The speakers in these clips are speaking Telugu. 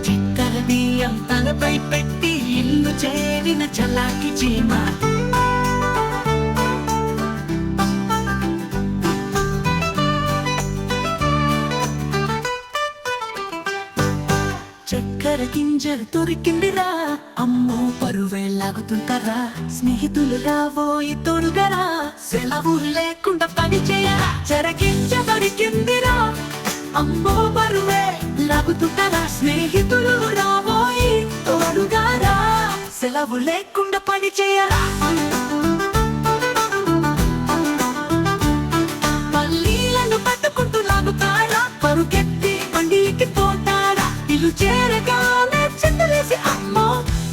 చక్కెర బియ్యం తలపై పెట్టి ఇల్లు చేరిన చలాకి చీమ. చక్కెర గింజలు దొరికిందిరా, అమ్మో పరువే లాగుతుంటారా. స్నేహితులు రాబోయి తోడుగరా, సెలవు లేకుండా పని చేయరా. చెరగింజ దొరికిందిరా, అమ్మో పరువే లాగుతుంటారా. స్నేహితులు రాబోయి తోడుగారా, సెలవు లేకుండా పని చేయరా. పల్లీలను పట్టుకుంటూ లాగుతారా, పరుగెత్తి బండికి పోతారా. ఇల్లు చేరగానే చింతలేసి అమ్మో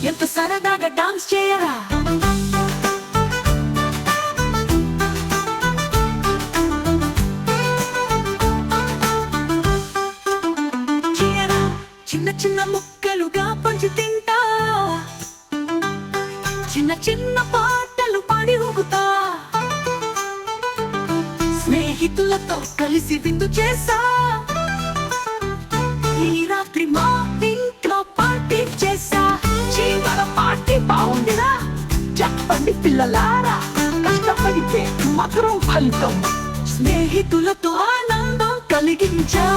ఎంత సరదాగా డాన్స్ చేయరా. చిన్న చిన్న ముక్కలుగా పంచి తింటా, చిన్న చిన్న పాటలు పాడి ఊగుతా. స్నేహితులతో కలిసి విందు చేసా, ఈ రాత్రి మా ఇంట్లో పార్టీ చేసా. చీమల పార్టీ బాగుందిరా, చెప్పండి పిల్లలారా. కష్టపడితే మధురం ఫలితం, స్నేహితులతో ఆనందం కలిగించా.